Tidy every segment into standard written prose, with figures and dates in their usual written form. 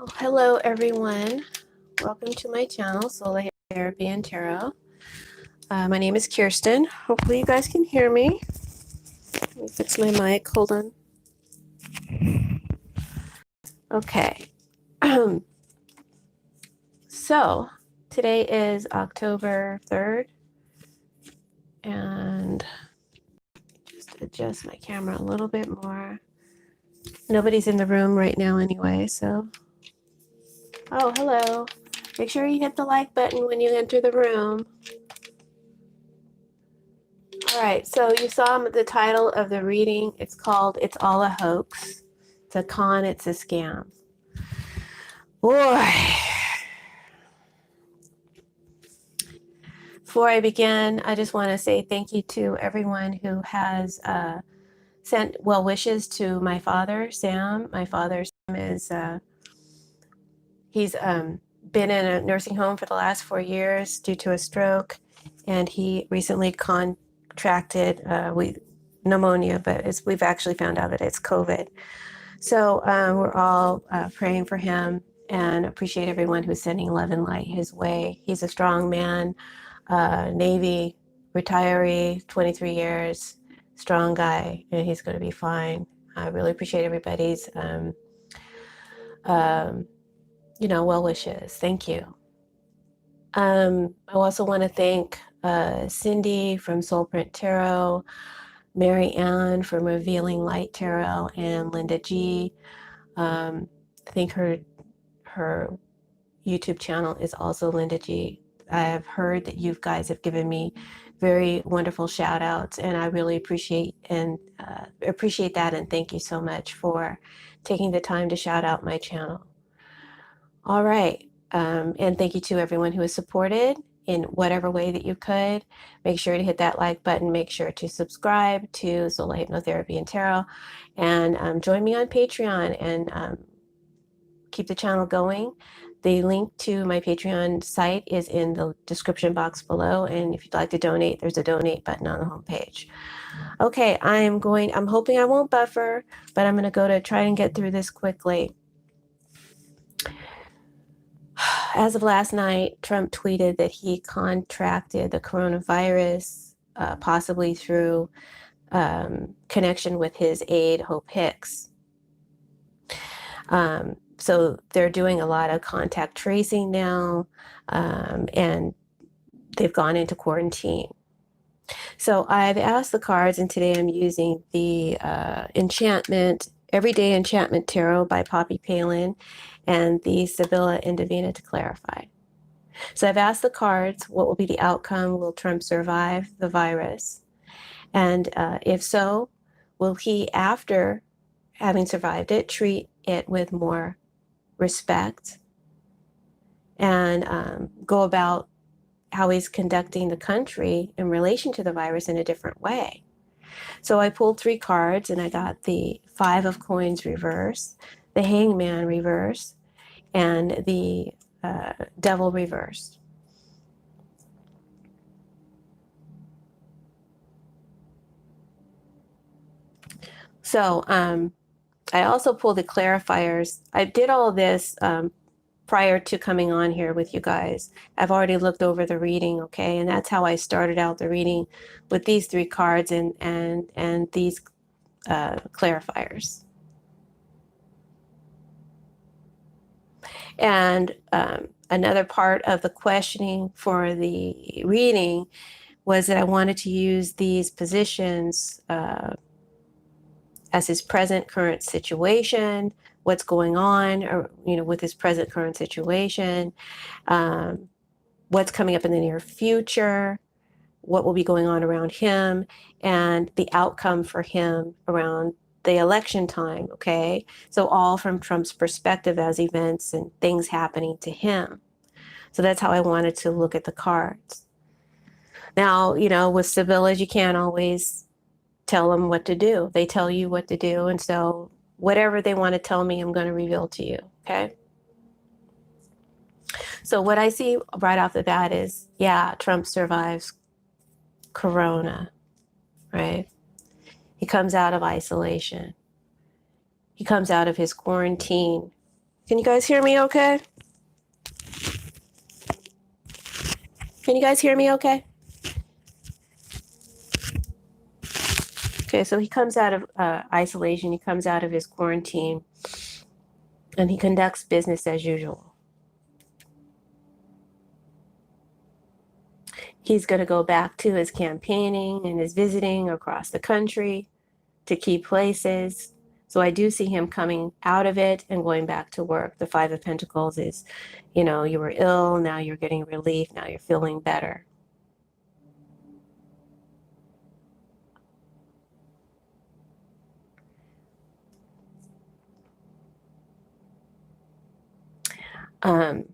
Oh, hello, everyone. Welcome to my channel, Soulight Therapy and Tarot. My name is Kirsten. Hopefully, you guys can hear me. Let me fix my mic. Hold on. Okay. So, today is October 3rd, and just adjust my camera a little bit more. Nobody's in the room right now, anyway, so. Oh, hello. Make sure you hit the like button when you enter the room. All right, so you saw the title of the reading. It's called It's All a Hoax. It's a con, it's a scam. Boy. Before I begin, I just want to say thank you to everyone who has sent well wishes to my father, Sam. My father, Sam, is he's been in a nursing home for the last 4 years due to a stroke, and he recently contracted pneumonia, but we've actually found out that it's COVID. So we're all praying for him and appreciate everyone who's sending love and light his way. He's a strong man, Navy retiree, 23 years, strong guy, and he's going to be fine. I really appreciate everybody's, well wishes. Thank you. I also want to thank Cindy from Soulprint Tarot, Mary Ann from Revealing Light Tarot, and Linda G. I think her YouTube channel is also Linda G. I have heard that you guys have given me very wonderful shout outs, and I really appreciate that, and thank you so much for taking the time to shout out my channel. All right, and thank you to everyone who has supported in whatever way that you could. Make sure to hit that like button. Make sure to subscribe to Soulight Hypnotherapy and Tarot, and join me on Patreon and keep the channel going. The link to my Patreon site is in the description box below, and if you'd like to donate, there's a donate button on the homepage. Okay, I'm hoping I won't buffer, but I'm gonna go to try and get through this quickly. As of last night, Trump tweeted that he contracted the coronavirus, possibly through connection with his aide, Hope Hicks. So they're doing a lot of contact tracing now, and they've gone into quarantine. So I've asked the cards, and today I'm using the Everyday Enchantment Tarot by Poppy Palin and the Sibylla and Davina to clarify. So I've asked the cards, what will be the outcome? Will Trump survive the virus? And if so, will he, after having survived it, treat it with more respect and go about how he's conducting the country in relation to the virus in a different way? So I pulled 3 cards, and I got the 5 of Coins reverse, the Hangman reverse, and the Devil reversed. So I also pulled the clarifiers. I did all this prior to coming on here with you guys. I've already looked over the reading, okay? And that's how I started out the reading, with these 3 cards and these clarifiers. And another part of the questioning for the reading was that I wanted to use these positions as his present current situation, what's going on, or with his present current situation, what's coming up in the near future, what will be going on around him, and the outcome for him around the election time. Okay, so all from Trump's perspective as events and things happening to him. So that's how I wanted to look at the cards. Now, with Sibylla's, you can't always tell them what to do. They tell you what to do. And so whatever they want to tell me, I'm going to reveal to you. Okay. So what I see right off the bat is, yeah, Trump survives Corona, right? He comes out of isolation. He comes out of his quarantine Can you guys hear me okay? Can you guys hear me okay? Okay, so he comes out of isolation, he comes out of his quarantine, and he conducts business as usual. He's going to go back to his campaigning and his visiting across the country to key places. So I do see him coming out of it and going back to work. The Five of Pentacles is, you know, you were ill, now you're getting relief, now you're feeling better. Um,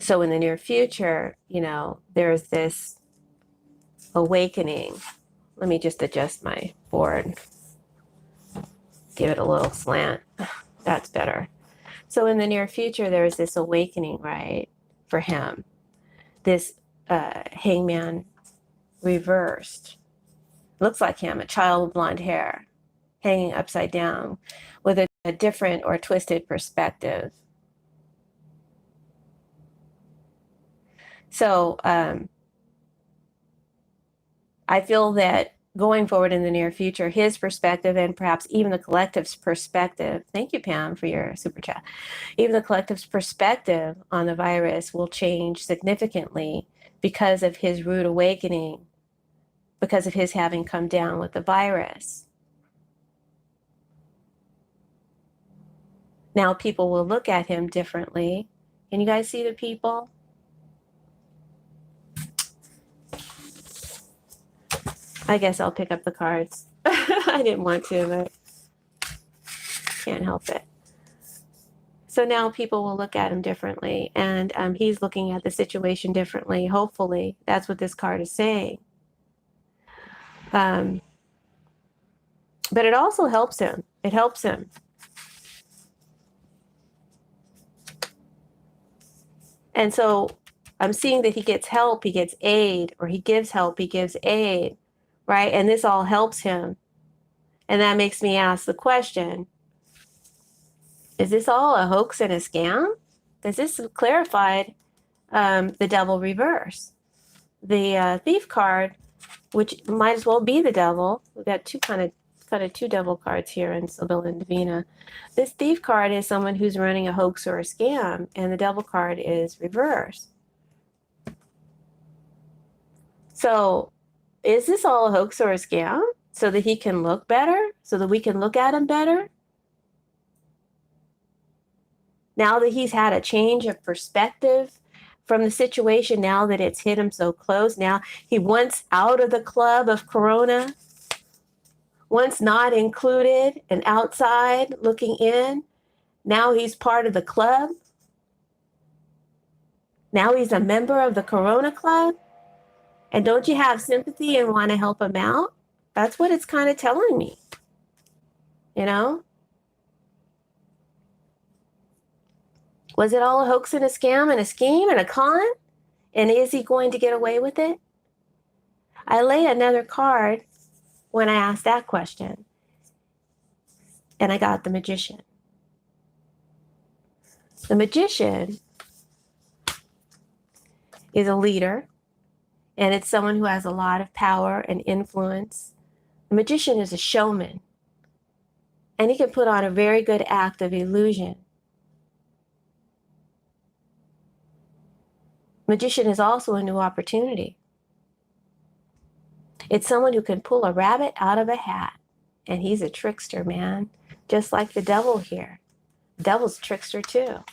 so in the near future, you know, there's this awakening. Let me just adjust my board, give it a little slant. That's better. So in the near future, there's this awakening, right, for him. This hangman reversed. Looks like him, a child with blonde hair, hanging upside down with a different or twisted perspective. So I feel that going forward in the near future, his perspective and perhaps even the collective's perspective, thank you, Pam, for your super chat, even the collective's perspective on the virus will change significantly because of his rude awakening, because of his having come down with the virus. Now people will look at him differently. Can you guys see the people? I guess I'll pick up the cards. I didn't want to, but can't help it. So now people will look at him differently, and he's looking at the situation differently. Hopefully, that's what this card is saying. But it also helps him. It helps him. And so I'm seeing that he gets help, he gets aid, or he gives help, he gives aid, right? And this all helps him. And that makes me ask the question, is this all a hoax and a scam? Because this clarified the devil reverse. The thief card, which might as well be the devil. We've got two two devil cards here in Sibylla and Divina. This thief card is someone who's running a hoax or a scam, and the devil card is reverse. So is this all a hoax or a scam so that he can look better, so that we can look at him better? Now that he's had a change of perspective from the situation, now that it's hit him so close, now he wants out of the club of Corona, once not included and outside looking in, now he's part of the club. Now he's a member of the Corona Club. And don't you have sympathy and want to help him out? That's what it's kind of telling me, you know? Was it all a hoax and a scam and a scheme and a con? And is he going to get away with it? I lay another card when I asked that question, and I got the Magician. The Magician is a leader, and it's someone who has a lot of power and influence. The Magician is a showman, and he can put on a very good act of illusion. Magician is also a new opportunity. It's someone who can pull a rabbit out of a hat, and he's a trickster, man, just like the devil here. The devil's a trickster too.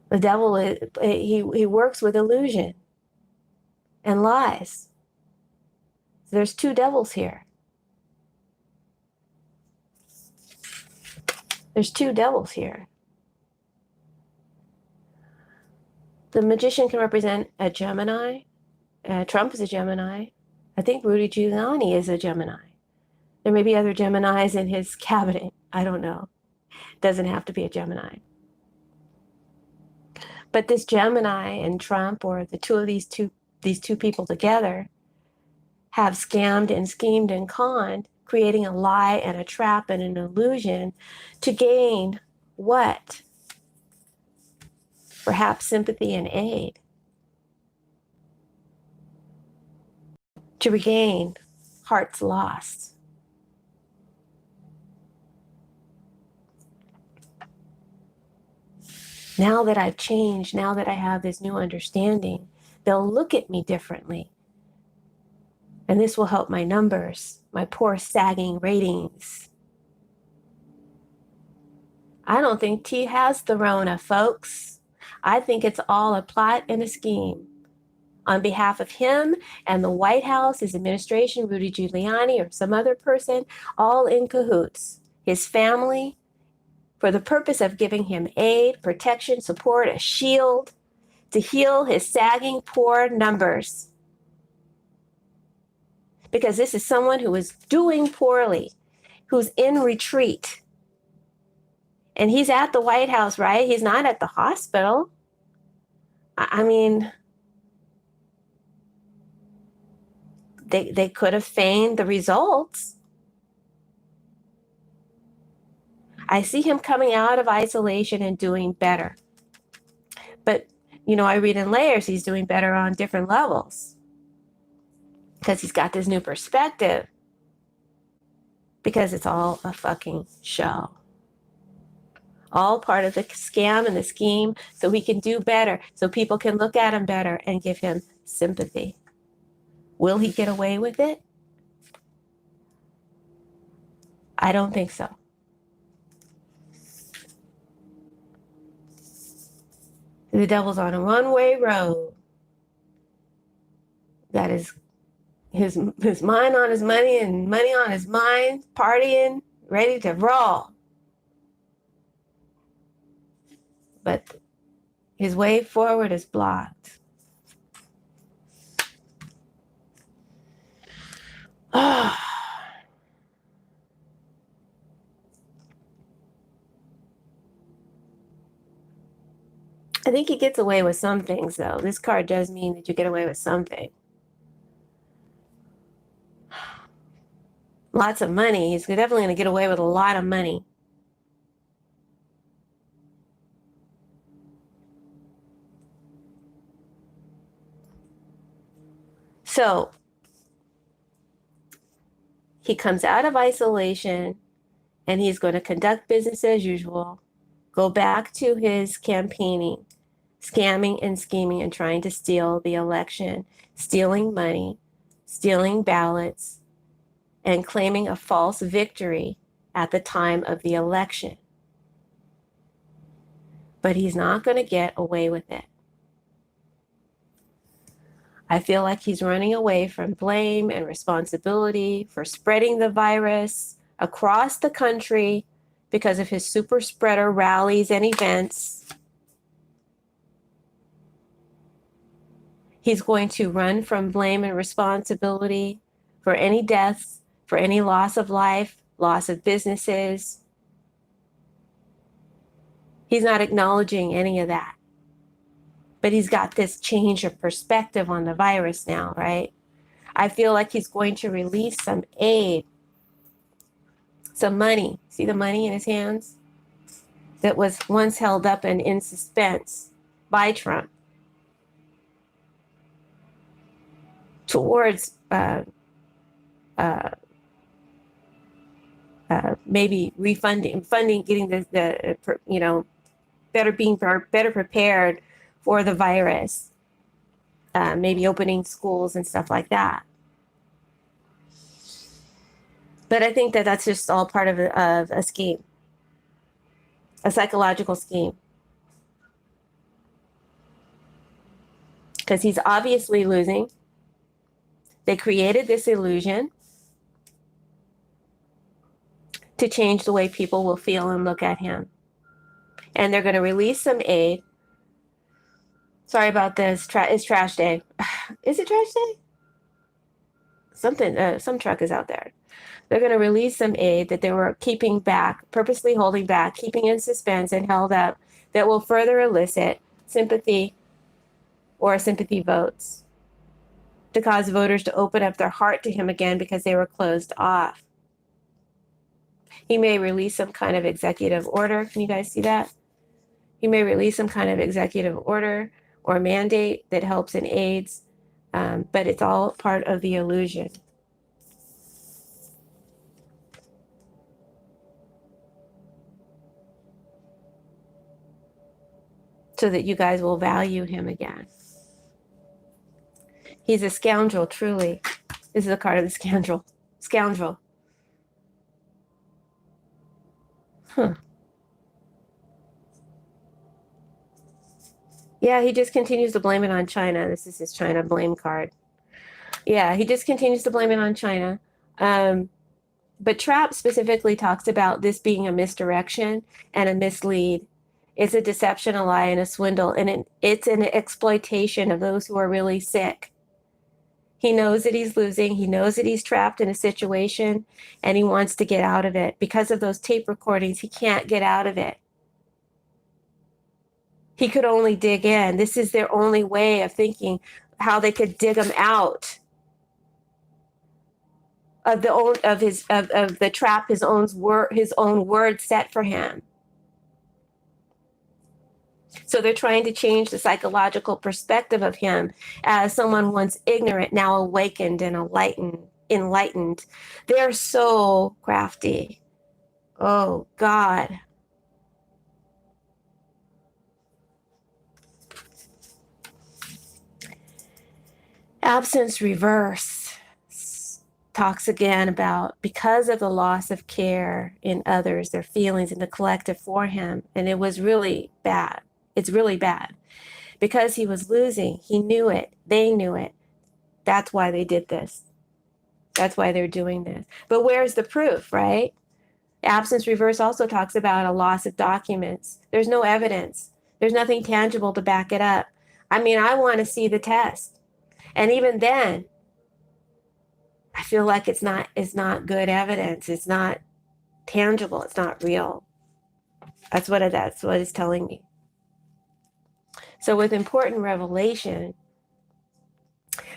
The devil, he works with illusion and lies. There's two devils here. There's two devils here. The Magician can represent a Gemini. Trump is a Gemini. I think Rudy Giuliani is a Gemini. There may be other Geminis in his cabinet. I don't know. Doesn't have to be a Gemini. But this Gemini and Trump, or the two of these two people together, have scammed and schemed and conned, creating a lie and a trap and an illusion to gain what? Perhaps sympathy and aid. To regain hearts lost. Now that I've changed, now that I have this new understanding, they'll look at me differently. And this will help my numbers, my poor sagging ratings. I don't think T has the Rona, folks. I think it's all a plot and a scheme on behalf of him and the White House, his administration, Rudy Giuliani, or some other person, all in cahoots. His family, for the purpose of giving him aid, protection, support, a shield to heal his sagging poor numbers. Because this is someone who is doing poorly, who's in retreat. And he's at the White House, right? He's not at the hospital. I mean, they could have feigned the results. I see him coming out of isolation and doing better. But, I read in layers, he's doing better on different levels because he's got this new perspective, because it's all a fucking show. All part of the scam and the scheme so he can do better, so people can look at him better and give him sympathy. Will he get away with it? I don't think so. The devil's on a one-way road. That is his mind on his money and money on his mind, partying, ready to roll. But his way forward is blocked. I think he gets away with some things, though. This card does mean that you get away with something. Lots of money. He's definitely going to get away with a lot of money. So he comes out of isolation and he's going to conduct business as usual, go back to his campaigning, scamming and scheming and trying to steal the election, stealing money, stealing ballots, and claiming a false victory at the time of the election. But he's not going to get away with it. I feel like he's running away from blame and responsibility for spreading the virus across the country because of his super spreader rallies and events. He's going to run from blame and responsibility for any deaths, for any loss of life, loss of businesses. He's not acknowledging any of that. But he's got this change of perspective on the virus now, right? I feel like he's going to release some aid, some money. See the money in his hands? That was once held up and in suspense by Trump towards maybe funding, getting the better prepared for the virus, maybe opening schools and stuff like that. But I think that that's just all part of a scheme, a psychological scheme. Because he's obviously losing. They created this illusion to change the way people will feel and look at him. And they're going to release some aid. Sorry about this. It's trash day. Is it trash day? Some truck is out there. They're going to release some aid that they were keeping back, purposely holding back, keeping in suspense and held up, that will further elicit sympathy or sympathy votes to cause voters to open up their heart to him again because they were closed off. He may release some kind of executive order. Can you guys see that? He may release some kind of executive order or mandate that helps and aids, but it's all part of the illusion. So that you guys will value him again. He's a scoundrel, truly. This is a card of the scoundrel. Scoundrel. Huh. Yeah, he just continues to blame it on China. This is his China blame card. Yeah, he just continues to blame it on China. But Trapp specifically talks about this being a misdirection and a mislead. It's a deception, a lie, and a swindle. And it's an exploitation of those who are really sick. He knows that he's losing. He knows that he's trapped in a situation and he wants to get out of it. Because of those tape recordings, he can't get out of it. He could only dig in. This is their only way of thinking how they could dig him out of the trap his own word set for him. So they're trying to change the psychological perspective of him as someone once ignorant, now awakened and enlightened. They're so crafty. Oh, God. Absence reverse talks again about because of the loss of care in others, their feelings and the collective for him. And it was really bad. It's really bad. Because he was losing, he knew it. They knew it. That's why they did this. That's why they're doing this. But where's the proof, right? Absence reverse also talks about a loss of documents. There's no evidence. There's nothing tangible to back it up. I mean, I want to see the test. And even then, I feel like it's not good evidence. It's not tangible. It's not real. That's what it's telling me. So with important revelation,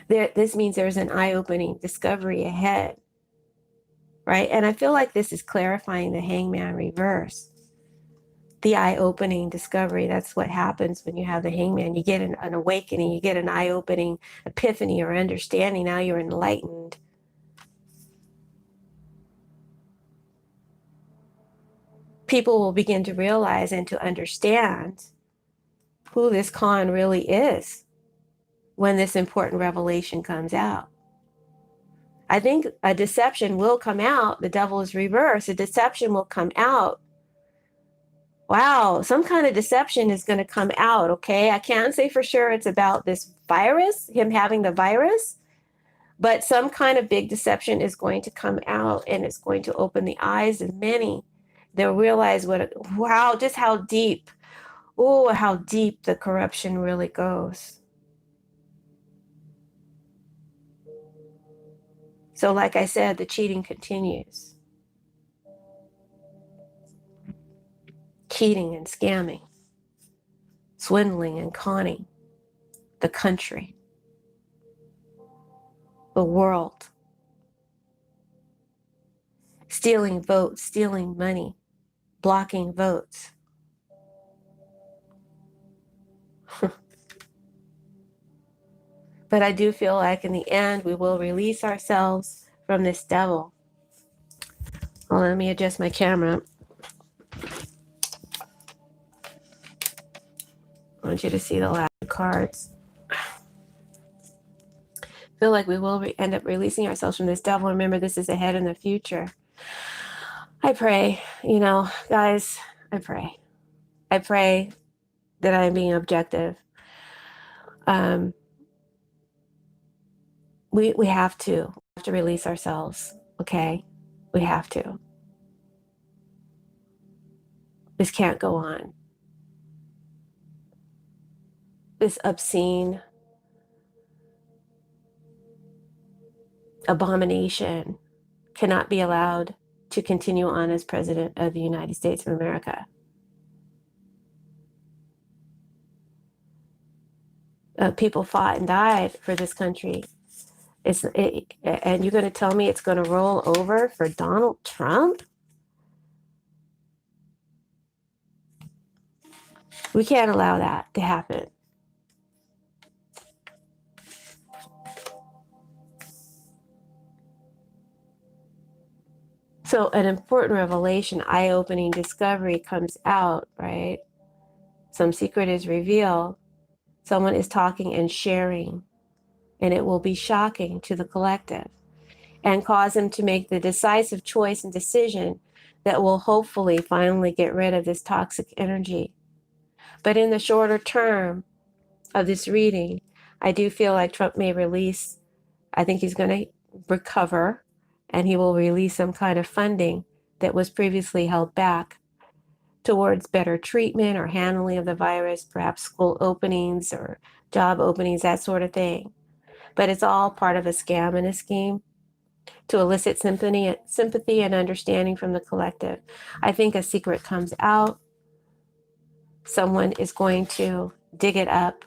this means there's an eye-opening discovery ahead, right? And I feel like this is clarifying the hangman reverse. The eye-opening discovery, that's what happens when you have the hangman. You get an awakening, you get an eye-opening epiphany or understanding. Now you're enlightened. People will begin to realize and to understand who this Khan really is when this important revelation comes out. I think a deception will come out. The devil is reversed. A deception will come out. Wow, some kind of deception is going to come out, okay? I can't say for sure it's about this virus, him having the virus, but some kind of big deception is going to come out and it's going to open the eyes of many. They'll realize just how deep, how deep the corruption really goes. So like I said, the cheating continues. Cheating and scamming, swindling and conning the country, the world, stealing votes, stealing money, blocking votes. But I do feel like in the end, we will release ourselves from this devil. Well, let me adjust my camera. I want you to see the last cards. I feel like we will end up releasing ourselves from this devil. Remember, this is ahead in the future. I pray, guys, I pray. I pray that I'm being objective. We have to release ourselves, okay? We have to. This can't go on. This obscene abomination cannot be allowed to continue on as President of the United States of America. People fought and died for this country. And you're going to tell me it's going to roll over for Donald Trump? We can't allow that to happen. So an important revelation, eye-opening discovery comes out, right? Some secret is revealed. Someone is talking and sharing, and it will be shocking to the collective and cause them to make the decisive choice and decision that will hopefully finally get rid of this toxic energy. But in the shorter term of this reading, I do feel like Trump may release, I think he's going to recover, and he will release some kind of funding that was previously held back towards better treatment or handling of the virus, perhaps school openings or job openings, that sort of thing. But it's all part of a scam and a scheme to elicit sympathy and understanding from the collective. I think a secret comes out, someone is going to dig it up,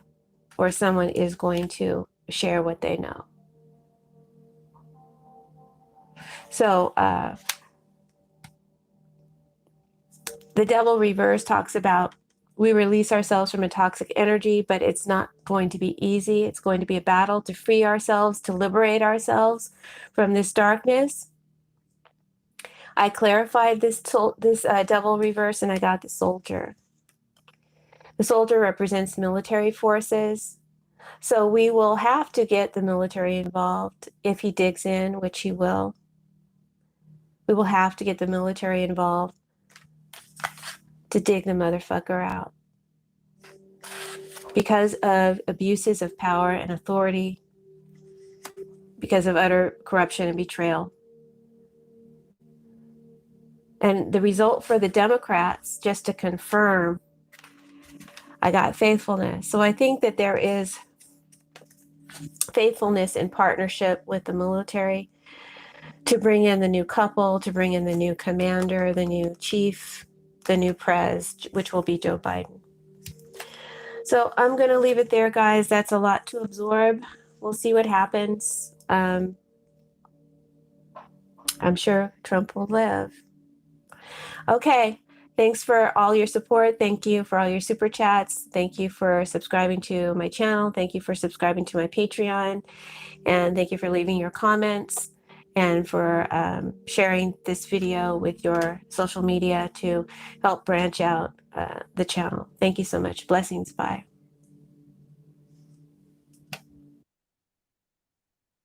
or someone is going to share what they know. So the devil reverse talks about we release ourselves from a toxic energy, but it's not going to be easy. It's going to be a battle to free ourselves, to liberate ourselves from this darkness. I clarified this devil reverse, and I got the soldier. The soldier represents military forces. So we will have to get the military involved if he digs in, which he will. We will have to get the military involved to dig the motherfucker out. Because of abuses of power and authority, because of utter corruption and betrayal. And the result for the Democrats, just to confirm, I got faithfulness. So I think that there is faithfulness in partnership with the military to bring in the new couple, to bring in the new commander, the new chief, the new prez, which will be Joe Biden. So I'm going to leave it there, guys. That's a lot to absorb. We'll see what happens. I'm sure Trump will live. Okay. Thanks for all your support. Thank you for all your super chats. Thank you for subscribing to my channel. Thank you for subscribing to my Patreon. And thank you for leaving your comments and for sharing this video with your social media to help branch out the channel. Thank you so much. Blessings. Bye.